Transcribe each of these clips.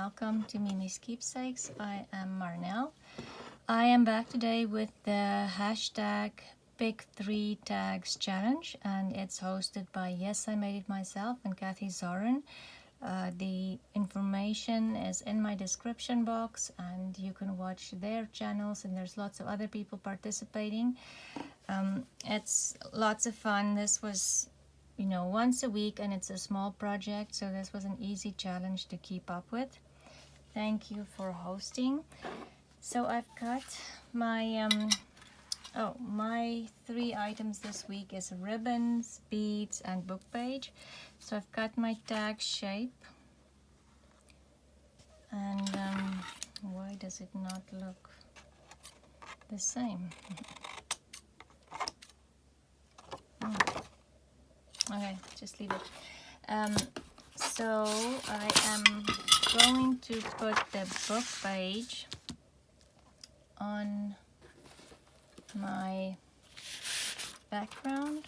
welcome to Miemie's Keepsakes. I am Marnel. I am back today with the hashtag Pick 3 Tags Challenge, and it's hosted by Yesimadeitmyself and Zorn. The information is in my description box, and you can watch their channels, and there's lots of other people participating. It's lots of fun. This was once a week, and it's a small project, so this was an easy challenge to keep up with. Thank you for hosting. So I've got my my 3 items this week is ribbons, beads, and book page. So I've got my tag shape, and why does it not look the same? Okay, just leave it. So I am going to put the book page on my background,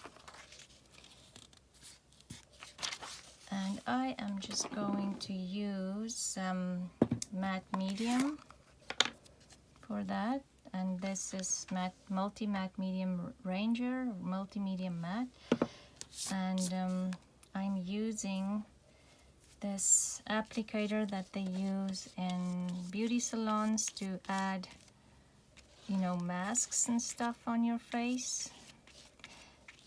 and I am just going to use some matte medium for that, and this is multi-matte medium Ranger, multi-medium matte. And I'm using this applicator that they use in beauty salons to add, masks and stuff on your face.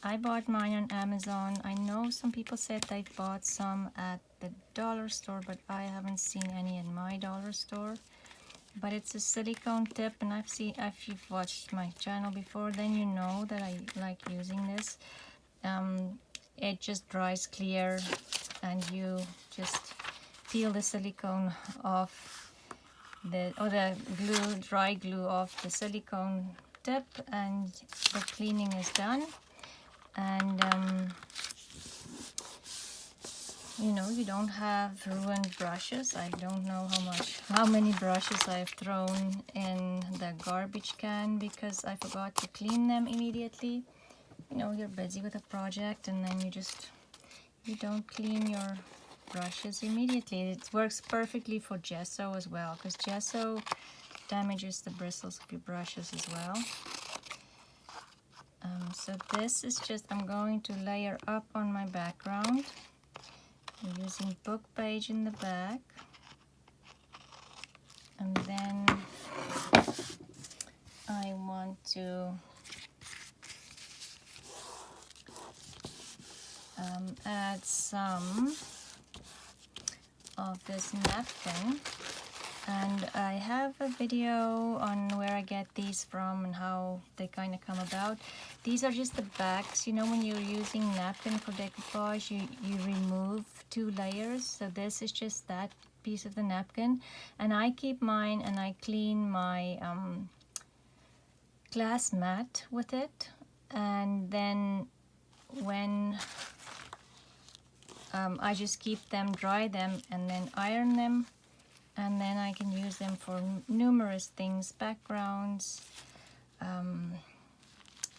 I bought mine on Amazon. I know some people said they bought some at the dollar store, but I haven't seen any in my dollar store. But it's a silicone tip, and if you've watched my channel before, then you know that I like using this. It just dries clear, and you just peel the silicone off the dry glue off the silicone tip, and the cleaning is done. And you don't have ruined brushes. I don't know how many brushes I've thrown in the garbage can because I forgot to clean them immediately. You're busy with a project, and then you don't clean your brushes immediately. It works perfectly for gesso as well, because gesso damages the bristles of your brushes as well. So this is I'm going to layer up on my background. I'm using book page in the back, and then I want to add some of this napkin, and I have a video on where I get these from and how they kind of come about. These are just the backs. When you're using napkin for decoupage, you remove 2 layers, so this is just that piece of the napkin. And I keep mine, and I clean my glass mat with it, and then when I just keep them, dry them, and then iron them, and then I can use them for numerous things, backgrounds,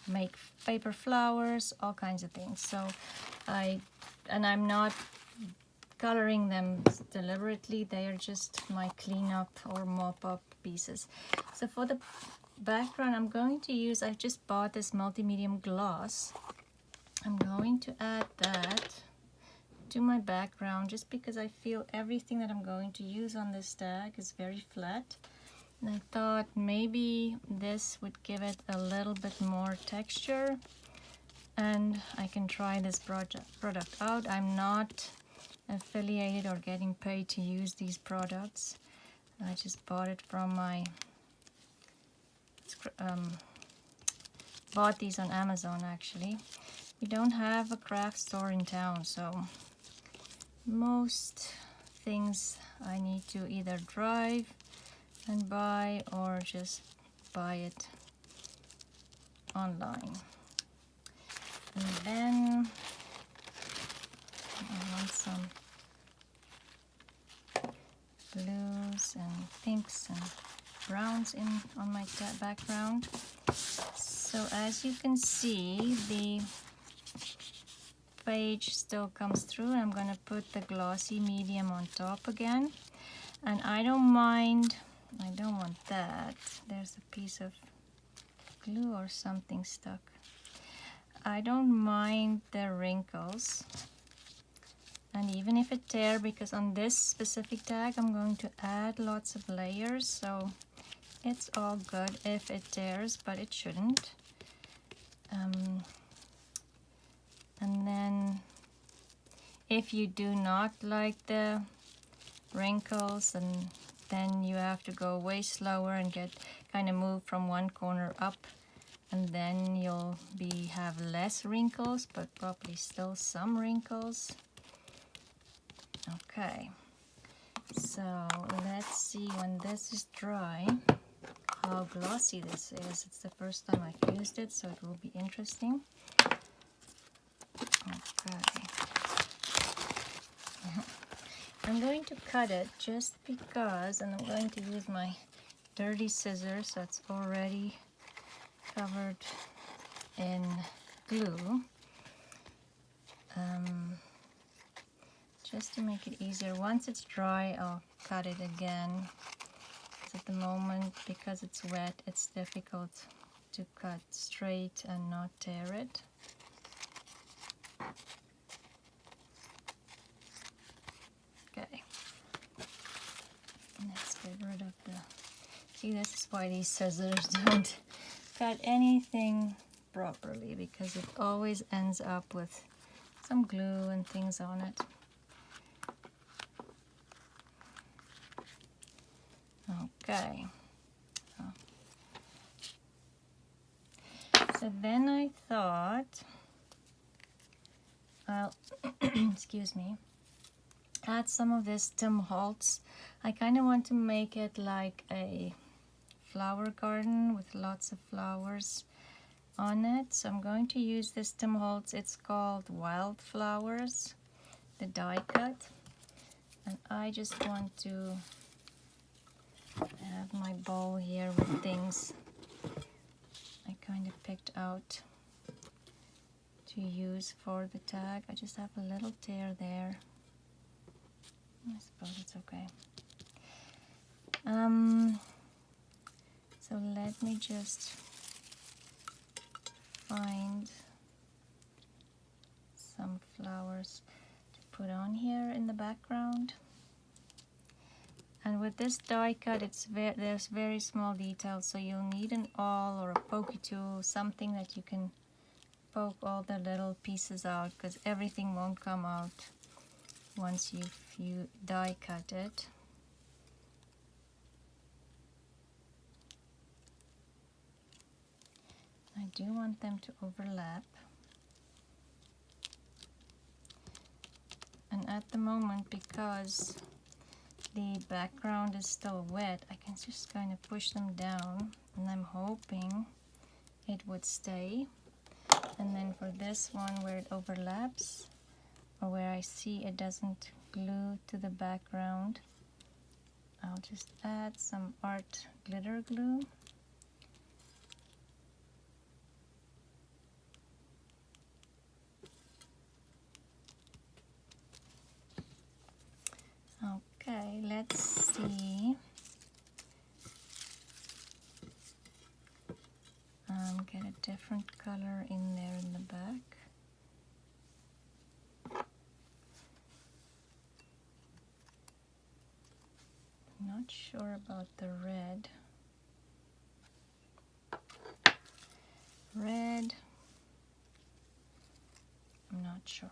make paper flowers, all kinds of things. So I'm not coloring them deliberately. They are just my cleanup or mop up pieces. So for the background, I've just bought this multi-medium gloss. I'm going to add that to my background, just because I feel everything that I'm going to use on this tag is very flat, and I thought maybe this would give it a little bit more texture, and I can try this product out. I'm not affiliated or getting paid to use these products. I just bought it from bought these on Amazon actually. We don't have a craft store in town, so most things I need to either drive and buy or just buy it online. And then I want some blues and pinks and browns on my background. So as you can see, the page still comes through. I'm going to put the glossy medium on top again. And I don't mind, I don't want that. There's a piece of glue or something stuck. I don't mind the wrinkles. And even if it tears, because on this specific tag I'm going to add lots of layers, so it's all good if it tears, but it shouldn't. And then if you do not like the wrinkles, and then you have to go way slower and get kind of move from one corner up, and then you'll have less wrinkles, but probably still some wrinkles. Okay, so let's see when this is dry how glossy this is. It's the first time I've used it, so it will be interesting. Okay. I'm going to cut it just because, and I'm going to use my dirty scissors that's already covered in glue, just to make it easier. Once it's dry, I'll cut it again. At the moment, because it's wet, it's difficult to cut straight and not tear it. Okay, let's get rid of the... See, this is why these scissors don't cut anything properly, because it always ends up with some glue and things on it. Okay. So then I thought I'll excuse me, add some of this Tim Holtz. I kind of want to make it like a flower garden with lots of flowers on it. So I'm going to use this Tim Holtz. It's called Wildflowers, the die cut. And I just want to have my bowl here with things I kind of picked out to use for the tag. I just have a little tear there. I suppose it's okay. So let me just find some flowers to put on here in the background. And with this die cut, there's very small details, so you'll need an awl or a pokey tool, something that you can poke all the little pieces out, because everything won't come out once you die cut it. I do want them to overlap. And at the moment, because the background is still wet, I can just kind of push them down, and I'm hoping it would stay. And then for this one where it overlaps, or where I see it doesn't glue to the background, I'll just add some art glitter glue. Okay, let's see. Get a different color in there in the back. I'm not sure about the red. Red, I'm not sure.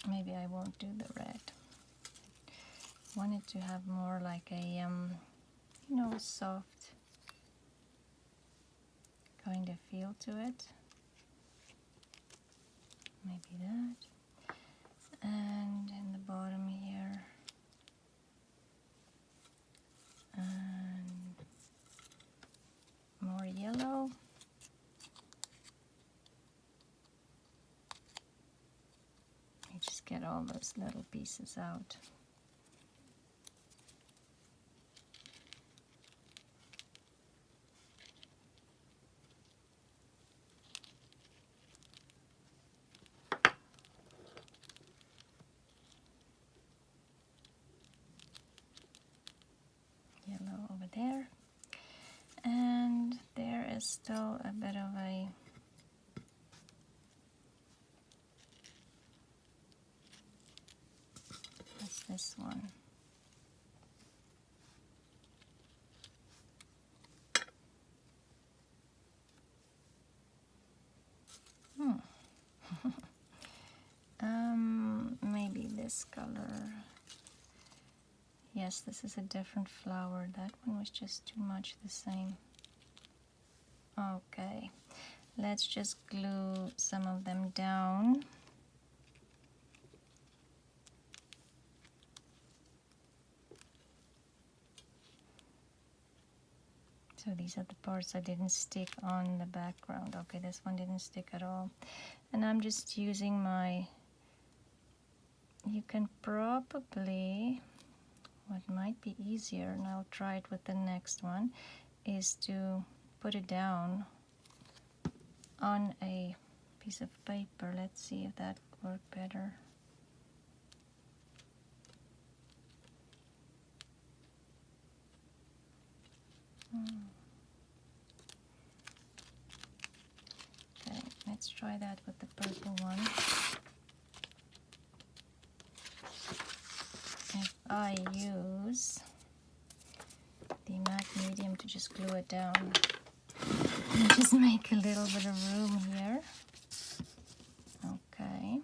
Maybe I won't do the red. I want it to have more like a, you know, soft kind of feel to it. Maybe that. And in the bottom here. And more yellow. You just get all those little pieces out. there. And there is still a bit of a what's this one? Maybe this color. Yes, this is a different flower. That one was just too much the same. Okay, let's just glue some of them down. So these are the parts that didn't stick on the background. Okay, this one didn't stick at all. And I'm just using my, you can probably, what might be easier, and I'll try it with the next one, is to put it down on a piece of paper. Let's see if that would work better. Okay, let's try that with the purple one. If I use the matte medium to just glue it down, and just make a little bit of room here. Okay.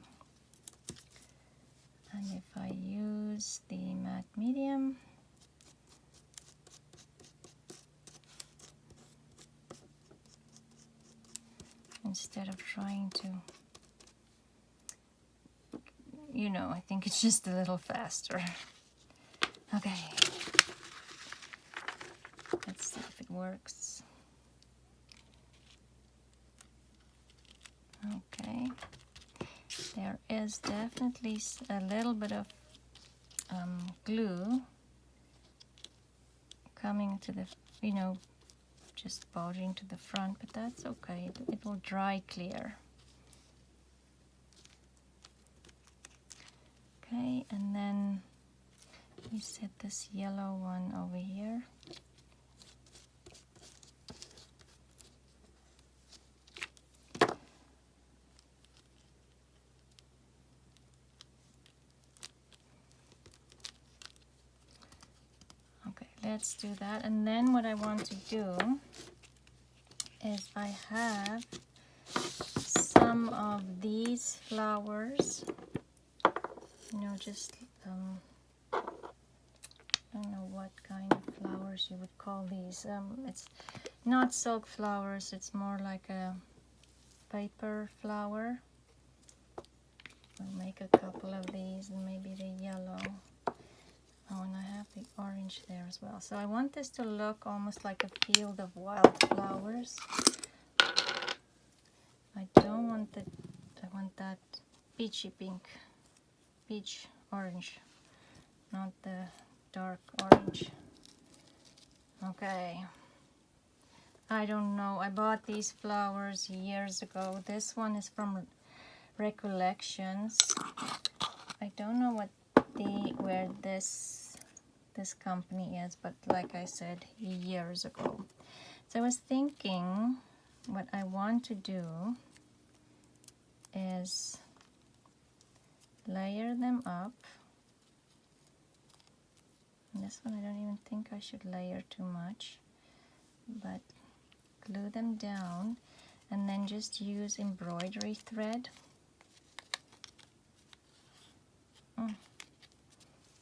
And if I use the matte medium, instead of trying to, you know, I think it's just a little faster. Okay. Let's see if it works. Okay. There is definitely a little bit of glue coming to the, you know, just bulging to the front, but that's okay. It will dry clear. Okay, and then we set this yellow one over here. Okay, let's do that. And then what I want to do is I have some of these flowers, you know, just I don't know what kind of flowers you would call these. It's not silk flowers, it's more like a paper flower. We'll make a couple of these, and maybe the yellow. Oh, and I have the orange there as well. So I want this to look almost like a field of wildflowers. I don't want the, I want that peachy pink, peach orange, not the dark orange. Okay. I don't know. I bought these flowers years ago. This one is from Recollections. I don't know what where this company is, but like I said, years ago. So I was thinking what I want to do is layer them up. And this one I don't even think I should layer too much, but glue them down and then just use embroidery thread.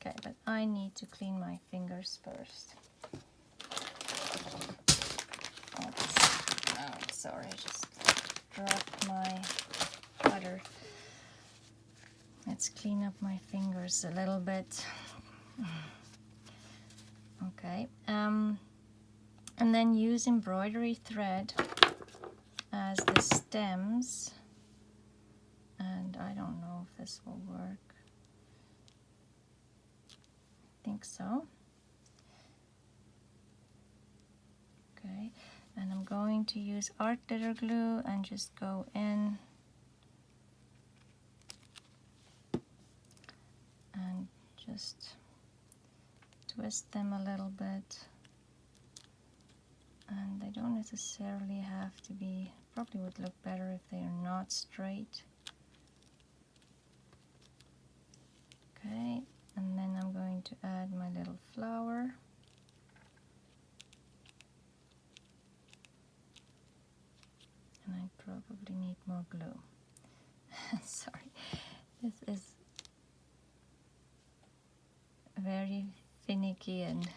Okay, but I need to clean my fingers first. Oops. Oh, sorry, I just dropped my butter. Let's clean up my fingers a little bit. Okay, and then use embroidery thread as the stems. And I don't know if this will work. I think so. Okay, and I'm going to use art glitter glue and just go in and just twist them a little bit. And they don't necessarily have to be, probably would look better if they are not straight. Okay, and then I'm going to add my little flower. And I probably need more glue. Sorry, this is very finicky and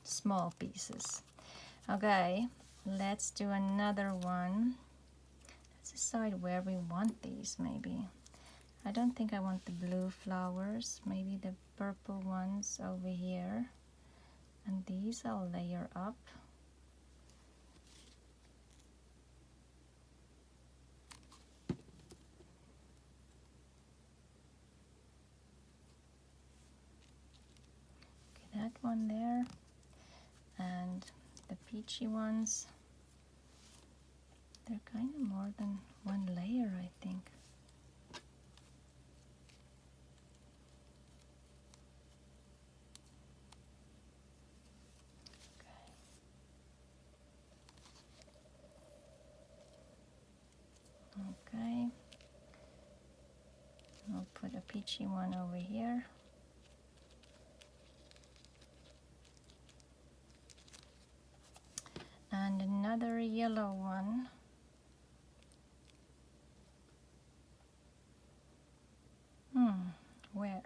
small pieces. Okay, let's do another one. Let's decide where we want these maybe. I don't think I want the blue flowers, maybe the purple ones over here. And these I'll layer up. Okay, that one there. And the peachy ones, they're kind of more than one layer, I think. Okay, I'll put a peachy one over here. And another yellow one. Where?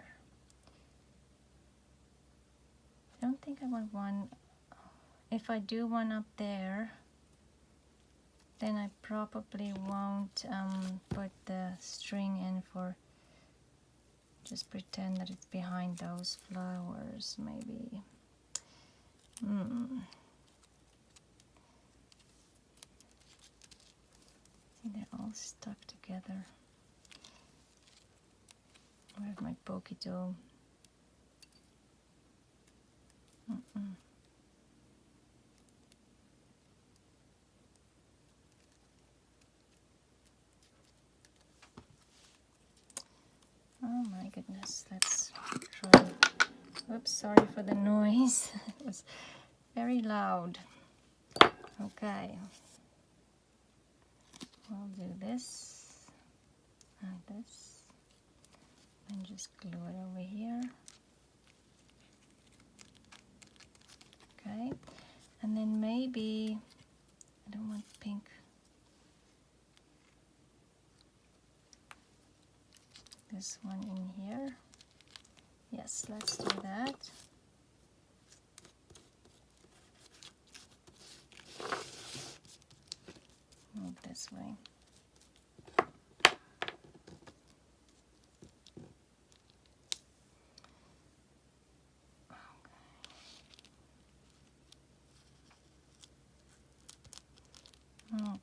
I don't think I want one. If I do one up there, then I probably won't put the string in for, just pretend that it's behind those flowers, maybe. See, they're all stuck together. Where's my pokey tool? Oh my goodness, let's try. Oops, sorry for the noise. It was very loud. Okay. I'll do this and this and just glue it over here. Okay, and then maybe, I don't want pink. This one in here. Yes, let's do that. Move this way.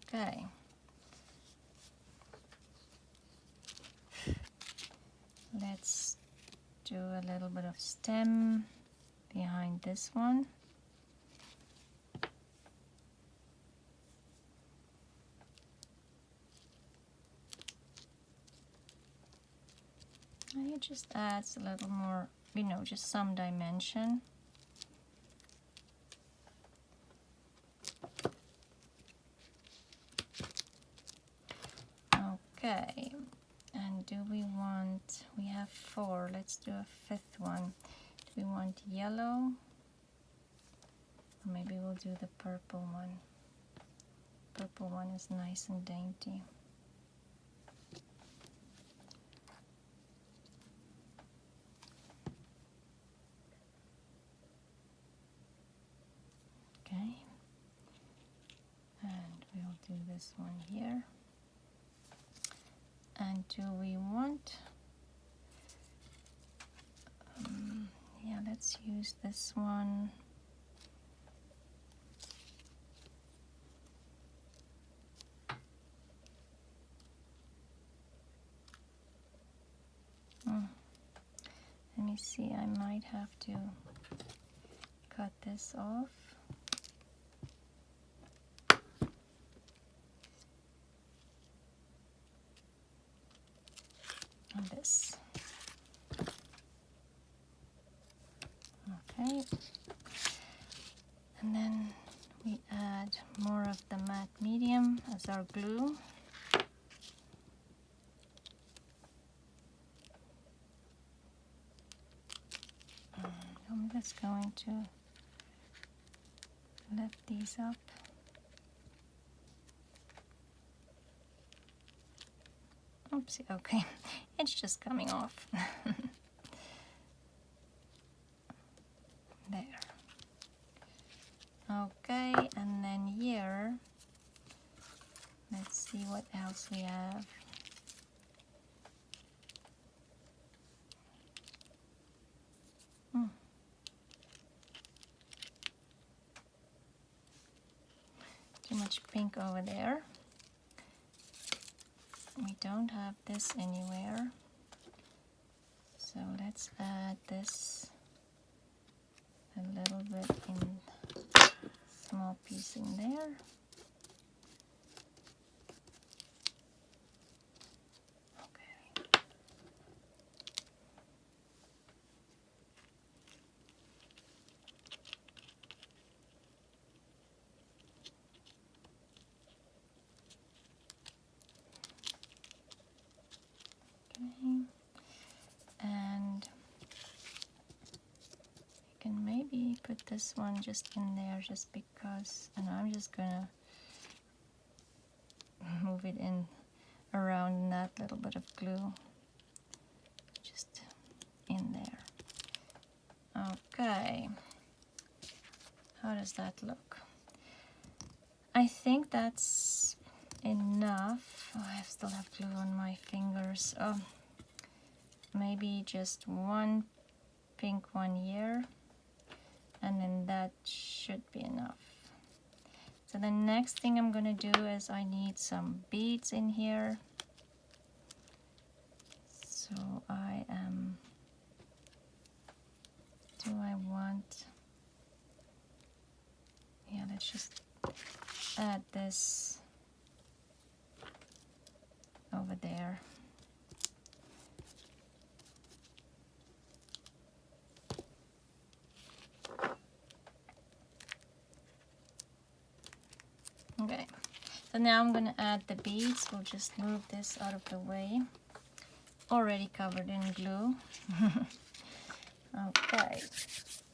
Okay. Let's do a little bit of stem behind this one. It just adds a little more, just some dimension. Okay, and do we want, we have 4, let's do a 5th one. Do we want yellow? Or maybe we'll do the purple one. Purple one is nice and dainty. Okay, and we'll do this one here. And do we want, yeah, let's use this one. Let me see, I might have to cut this off. And this. Okay. And then we add our glue. I'm just going to lift these up. Oopsie, okay, it's just coming off. There. Okay, and then here, let's see what else we have. Too much pink over there. We don't have this anywhere. So let's add this a little bit in small piece in there. And you can maybe put this one just in there just because, and I'm just gonna move it in around that little bit of glue just in there. Okay, how does that look? I think that's enough. Oh, I still have glue on my fingers. Oh, maybe just one pink one here, and then that should be enough. So the next thing I'm gonna do is I need some beads in here. So I am, do I want, yeah, let's just add this over there. Okay, so now I'm gonna add the beads. We'll just move this out of the way. Already covered in glue. Okay,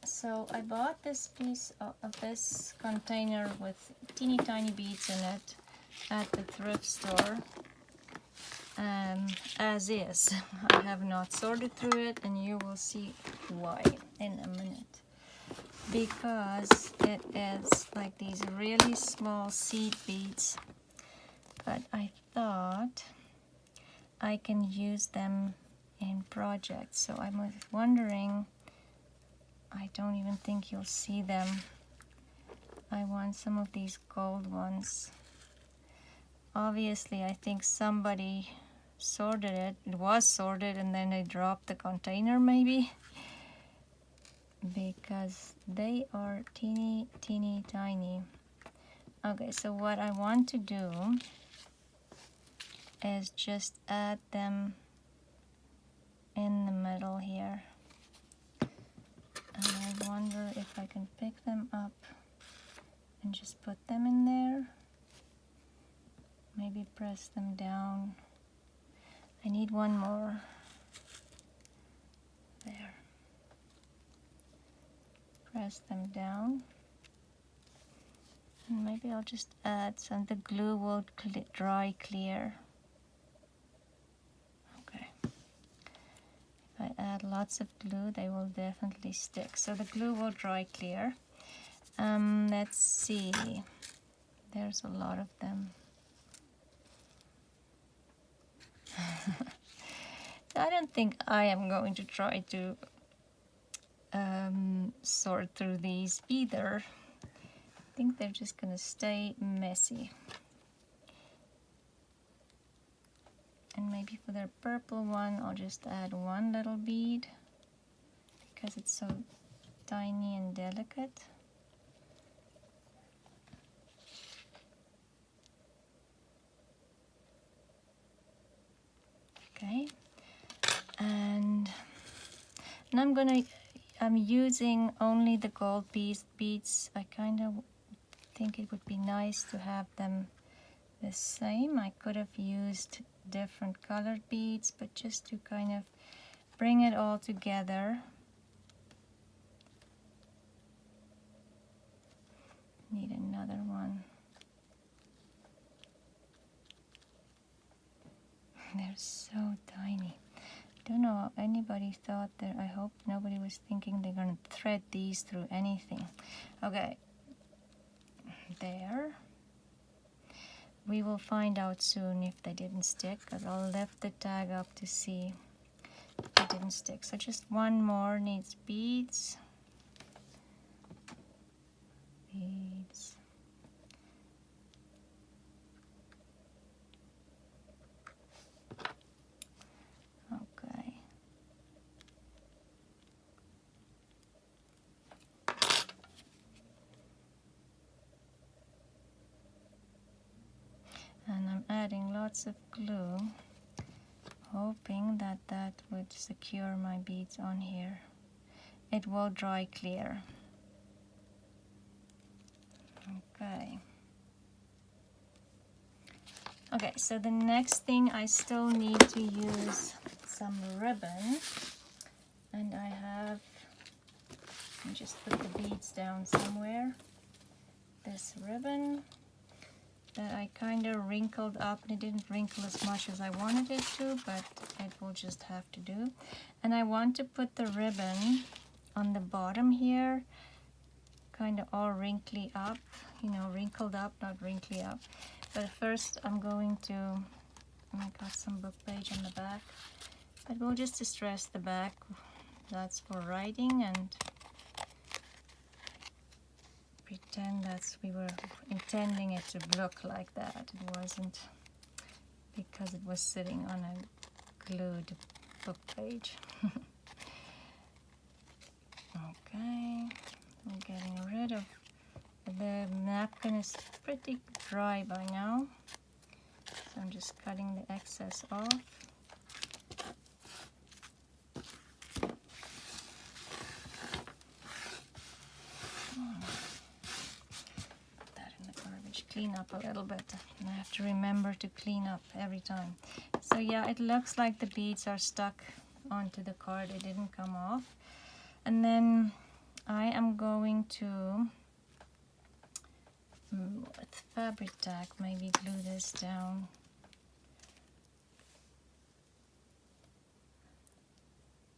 so I bought this piece of this container with teeny tiny beads in it at the thrift store. As is. I have not sorted through it, and you will see why in a minute. Because it is like these really small seed beads, but I thought I can use them in projects. So I was wondering, I don't even think you'll see them. I want some of these gold ones. Obviously, I think somebody sorted it. It was sorted and then they dropped the container maybe. Because they are teeny tiny. Okay, so what I want to do is just add them in the middle here. And I wonder if I can pick them up and just put them in there. Maybe press them down. I need one more. There. Press them down. And maybe I'll just add some. The glue will dry clear. Okay. If I add lots of glue, they will definitely stick. So the glue will dry clear. Let's see. There's a lot of them. I don't think I am going to try to sort through these either. I think they're just gonna stay messy. And maybe for their purple one, I'll just add one little bead because it's so tiny and delicate. Okay, and I'm using only the gold beads. I kind of think it would be nice to have them the same. I could have used different colored beads, but just to kind of bring it all together. Need another one. They're so tiny. Don't know how anybody thought that. I hope nobody was thinking they're gonna thread these through anything. Okay, there. We will find out soon if they didn't stick, because I'll lift the tag up to see if they didn't stick. So just one more needs beads. Beads. Okay. And I'm adding lots of glue, hoping that that would secure my beads on here. It will dry clear. Okay. Okay, so the next thing, I still need to use some ribbon, and I have, let me just put the beads down somewhere. This ribbon that I kind of wrinkled up, and it didn't wrinkle as much as I wanted it to, but it will just have to do. And I want to put the ribbon on the bottom here, kind of all wrinkly up, you know, wrinkled up, not wrinkly up. But first I'm going to, I got some book page on the back, but we'll just distress the back. That's for writing, and pretend that's, we were intending it to look like that. It wasn't, because it was sitting on a glued book page. Okay, I'm getting rid of, the napkin is pretty dry by now, so I'm just cutting the excess off. Put that in the garbage, clean up a little bit. And I have to remember to clean up every time. So yeah, it looks like the beads are stuck onto the card, it didn't come off. And then I am going to, with fabric tack, maybe glue this down.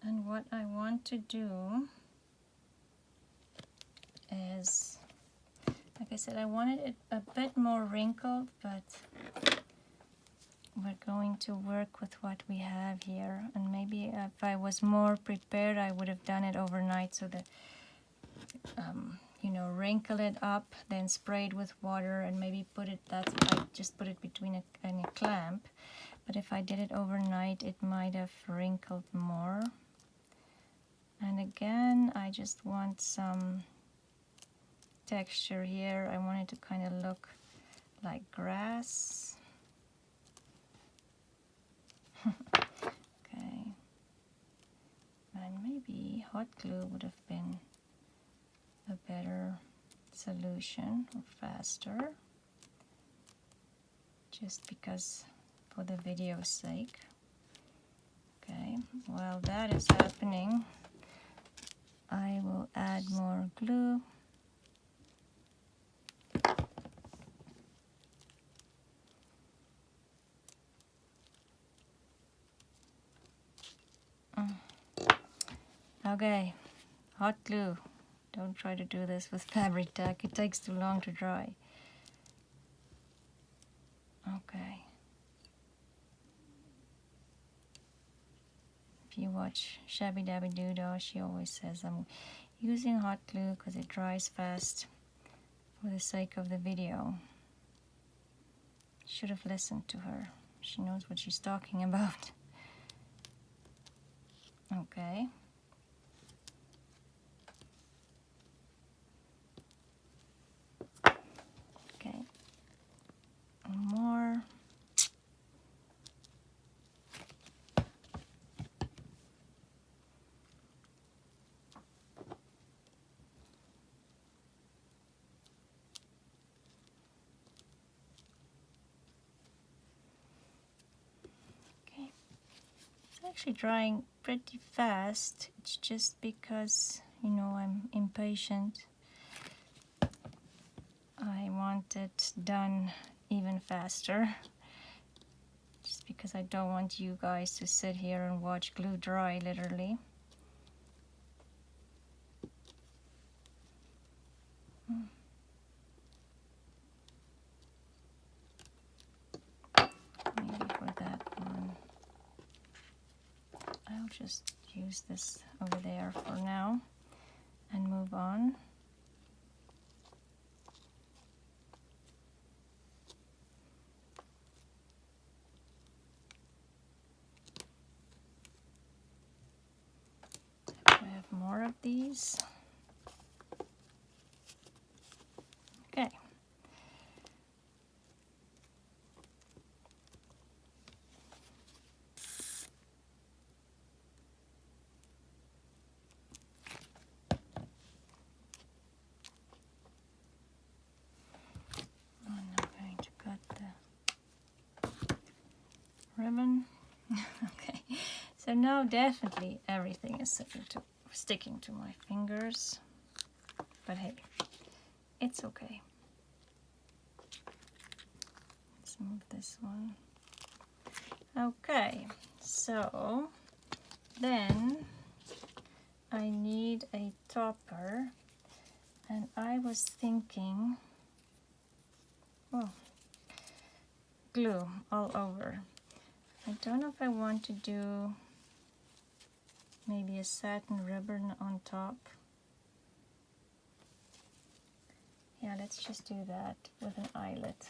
And what I want to do is, like I said, I wanted it a bit more wrinkled, but we're going to work with what we have here. And maybe if I was more prepared, I would have done it overnight, so that you know, wrinkle it up, then sprayed with water, and maybe put it, that's, I just put it between a clamp. But if I did it overnight, it might have wrinkled more. And again, I just want some texture here. I want it to kind of look like grass. Okay. And maybe hot glue would have been a better solution, or faster, just because, for the video's sake. Okay, while that is happening, I will add more glue. Okay, hot glue. Don't try to do this with fabric tack, it takes too long to dry. Okay. If you watch Shabby Dabby Doodah, she always says I'm using hot glue because it dries fast for the sake of the video. Should have listened to her. She knows what she's talking about. Okay. Okay. More. actually drying pretty fast. It's just because, you know, I'm impatient. I want it done even faster. Just because I don't want you guys to sit here and watch glue dry, literally. Maybe for that one, I'll just use this over there for now and move on. I have more of these. Okay. I'm going to cut the ribbon. Okay. So now definitely everything is sticking to my fingers. But hey, it's okay. Let's move this one. Okay, so then I need a topper, and I was thinking, well, glue all over. I don't know if I want to do maybe a satin ribbon on top. Yeah, let's just do that with an eyelet.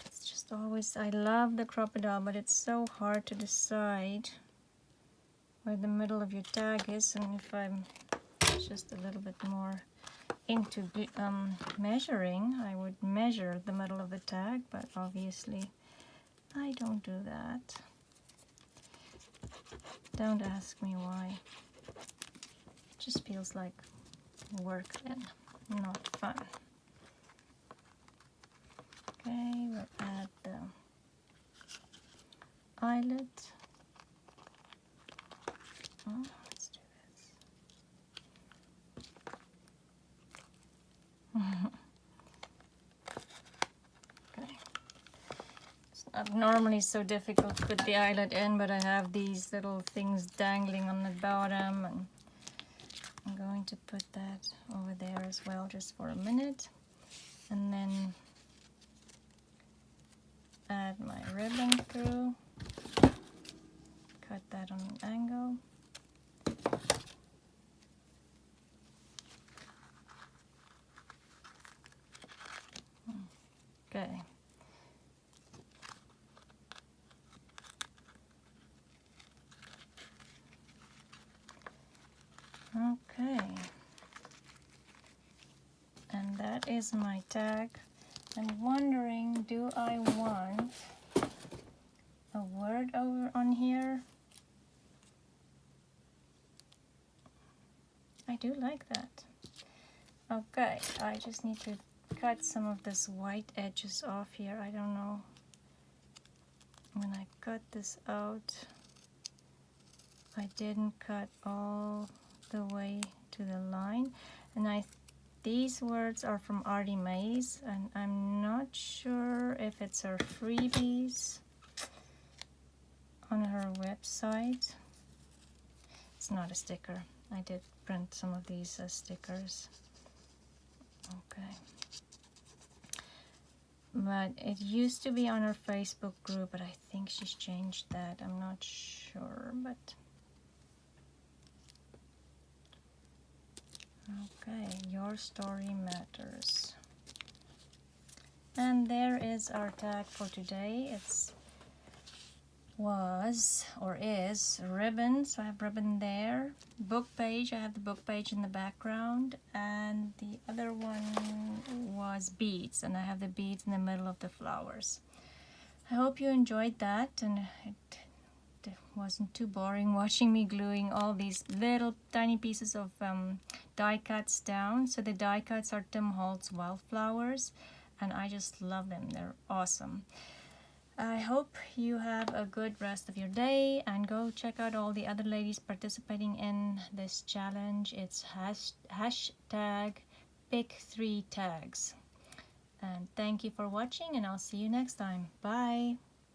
It's just always, I love the crocodile, but it's so hard to decide where the middle of your tag is, and if I'm just a little bit more into measuring, I would measure the middle of the tag, but obviously I don't do that. Don't ask me why. It just feels like work and not fun. Okay, we'll add the eyelet. Oh, let's do this. Okay. It's not normally so difficult to put the eyelet in, but I have these little things dangling on the bottom, and I'm going to put that over there as well just for a minute, and then add my ribbon through, cut that on an angle. Okay. Okay. And that is my tag. I'm wondering, do I want a word over on here? I do like that. Okay, I just need to cut some of this white edges off here. I don't know. When I cut this out, I didn't cut all the way to the line, and these words are from Artie Mays, and I'm not sure if it's her freebies on her website. It's not a sticker. I did print some of these as stickers. Okay. But it used to be on her Facebook group, but I think she's changed that. I'm not sure, but okay, your story matters. And there is our tag for today. It's was or is ribbon, so I have ribbon there. Book page, I have the book page in the background, and the other one was beads, and I have the beads in the middle of the flowers. I hope you enjoyed that, and it it wasn't too boring watching me gluing all these little tiny pieces of die cuts down. So the die cuts are Tim Holtz wildflowers, and I just love them. They're awesome. I hope you have a good rest of your day, and go check out all the other ladies participating in this challenge. It's hashtag Pick3Tags. And thank you for watching, and I'll see you next time. Bye!